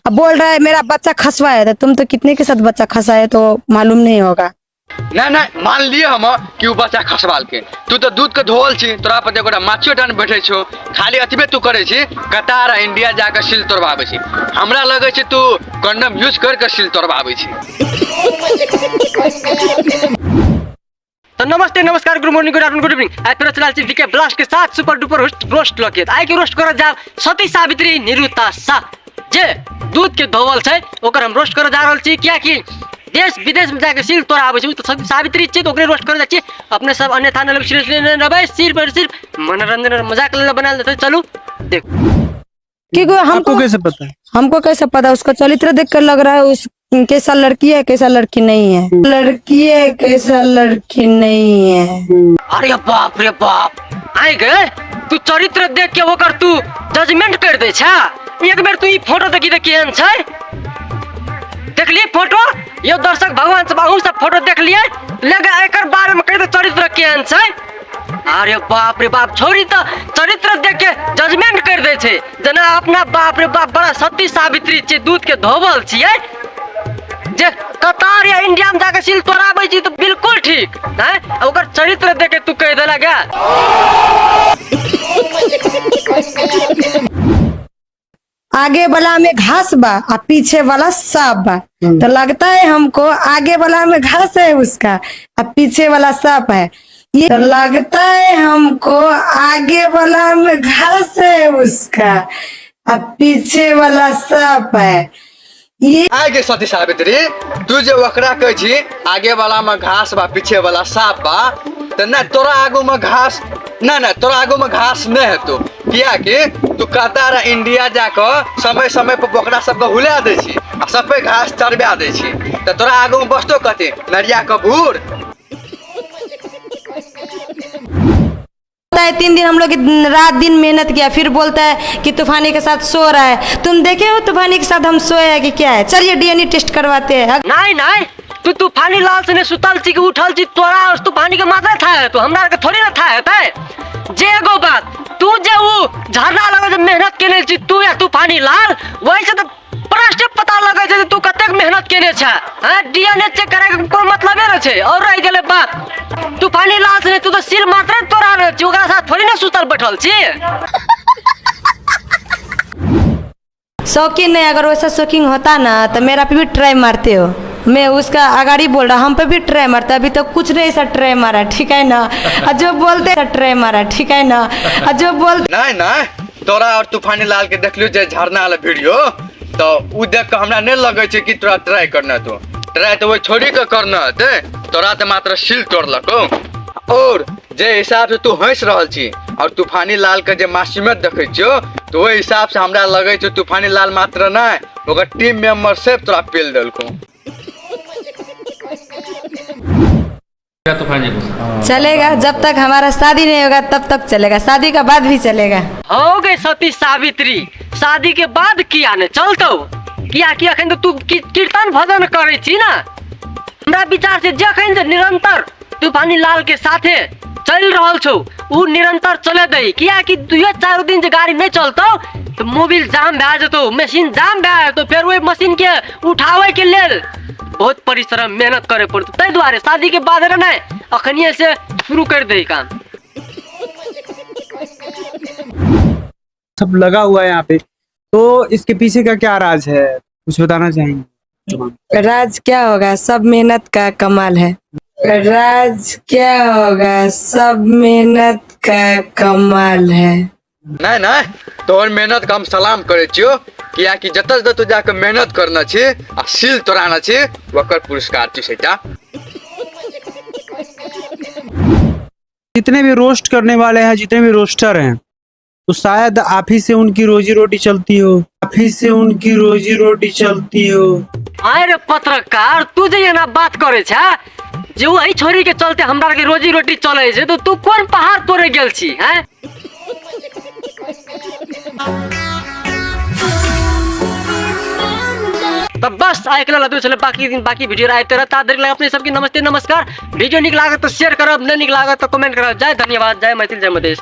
अब बोल रहा है मेरा बच्चा खसवा है, तो तुम तो कितने के साथ बच्चा खसा है तो मालूम नहीं होगा। नहीं नहीं मान लिए हम कि वो बच्चा खसवाल के तू तो दूध के धोल छी, तोरा पर देखो माछियो टान बैठे छो, खाली अतबे तू करे छी कतार आ इंडिया जाकर सील तोड़वाबे छी। हमरा लगे छै तू कंडम यूज करके सील तोड़वाबे छी। तो नमस्ते नमस्कार good morning good afternoon good evening. आज फिर चला वीके ब्लास्ट के साथ सुपर डुपर रोस्ट लगे आइ के रोस्ट कर जा सती सावित्री निरुता सा जे दूध के धोवल छै ओकर हम रोस्ट कर जा रहल छी, किया कि देश विदेश में जाके सील तोड़ा आबै छै तो सती सावित्री छै तो ओकरे रोस्ट कर जा छी। अपने सब अन्यथा न सीरियसली न रहबै, सिर्फ मनोरंजन और मजाक ले बनाल देते। चलो देखो क्योंकि हमको कैसे पता, हमको कैसे पता, उसका चरित्र देख कर लग रहा है उस कैसा लड़की है कैसा लड़की नहीं है, लड़की है कैसा लड़की नहीं है। अरे बाप रे बाप आइ गए तू चरित्र देख के होकर तू जजमेंट कर दे छा। एक बेर तू ई फोटो देखी त केहन छै, देख लिए फोटो, यो दर्शक भगवान सब अहू सब फोटो देख लिए, लगा एकर बारे में कह दे चरित्र केहन छै। अरे बाप रे बाप छोरी तो चरित्र देख के जजमेंट कर दे छे, जना अपना बाप रे बाप बड़ा सती सावित्री छै, दूध के धोवल छियै जे कतार या इंडिया में जाके सील तोड़ाबै छी तो बिल्कुल ठीक है। ओकर चरित्र देख के तू कह देला गा। आगे वाला में घास बा और पीछे वाला सांप बा, तो लगता है हमको आगे वाला में घास है उसका और पीछे वाला सांप है। ये तो लगता है हमको आगे वाला में घास है उसका और पीछे वाला सांप है। ये आगे सती सावित्री तू जे वकरा कह छी आगे वाला में घास बा पीछे वाला सांप बा, तो ना तोरा आगू में घास ना तोरा आगू में घास नहीं है तो किया कि तू कतार इंडिया जाकर समय समय पर बकरा सबके हुला दे छी आ सब पे घास चरबा दे छी, तो तोरा आगू में बसतो कते नरिया कबूर। है 3 दिन हम लोग रात दिन मेहनत किया, फिर बोलता है कि तूफानी के साथ सो रहा है। तुम देखे हो तूफानी के साथ हम सोए हैं कि क्या है? चलिए डीएनए टेस्ट करवाते हैं। नहीं नहीं तू तूफानी लाल से सुतल छी कि उठल छी, तोरा और तूफानी के माथा था है तो हमरा के थोड़ी ना था है। जे एगो बात तू जे वो झरना लगे जे मेहनत केने छी तू या तूफानी लाल, वैसे तो प्रश्न पता लगे छै तू कतेक मेहनत केने छ। हां डीएनए चेक करे के कोनो मतलबे न छै। और रह गेले बात तूफानी लाल से तू तो सिर मात्र तोरा न छी, ओकरा साथ थोड़ी ना सुतल बैठल छी। शौकीन नहीं, अगर वैसा शौकीन होता ना तो मेरा पे भी ट्राई मारते हो। मैं उसका आगाड़ी बोल रहा, हम पे भी ट्राई मारता, अभी तो कुछ नहीं ऐसा ट्राई मारा, ठीक है ना। जो बोलते ट्राई मारा, ठीक है ना। जो बोलते नहीं तोरा और तूफानी लाल के देख लियो जे झरना वाला वीडियो, तो उ देख के हमरा नहीं लगे छै कि तोरा ट्राई करना, तो ट्राई तो वो छोड़ी के करना है, तोरा तो मात्र सील तोड़लको। और जे हिसाब से तू हंस रहल छी और तूफानी लाल के जे मासूमियत देखे छियो, तो वही हिसाब से हमरा लगे छै तूफानी लाल मात्र नहीं ओकर टीम मेंबर से तोरा पेल देलको। चलेगा, जब तक हमारा शादी नहीं होगा तब तक चलेगा, शादी का बाद भी चलेगा। हो गई सती सावित्री, शादी के बाद किया ने चलतो, किया कि अखन तो तू कीर्तन भजन करे छी ना। हमरा विचार से जखन से निरंतर तूफानी लाल के साथे चल रहल छौ उ निरंतर चले दे, किया कि 2-4 दिन जे गाड़ी नहीं चलतो तो मोबिल जाम भए जेतो, मशीन जाम भए जेतो, फिर वही मशीन के उठावे के लेल बहुत परिश्रम मेहनत करे पड़तो। तै दुआरे शादी के बाद रे नहीं अखनिए से शुरू कर दे काम। सब लगा हुआ है यहाँ पे, तो इसके पीछे का क्या राज है, कुछ बताना चाहेंगे? राज क्या होगा, सब मेहनत का कमाल है। राज क्या होगा, सब मेहनत का कमाल है। नहीं तोहर मेहनत का हम सलाम करे छियो, किया कि जतऽ जतऽ जाके मेहनत करना छी आ सील तोड़ाना छी ओकर पुरस्कार छी सेटा। जितने भी रोस्ट करने वाले हैं, जितने भी रोस्टर हैं, तो शायद आप ही से उनकी रोजी रोटी चलती हो, आप ही से उनकी रोजी रोटी चलती हो। अरे पत्रकार तू जे ना बात करे छा जे वही छोरी के चलते हमरा के रोजी रोटी चले छै, तो तू कौन पहाड़ तोड़े गेल छी हैं? तो बस आए के लदू चले बाकी वीडियो आते रहता देख अपने सबके नमस्ते नमस्कार। वीडियो निक लागत तो शेयर करब, नहीं निक लागत तो कमेंट करब। जय धन्यवाद, जय मैथिल, जय मधेश।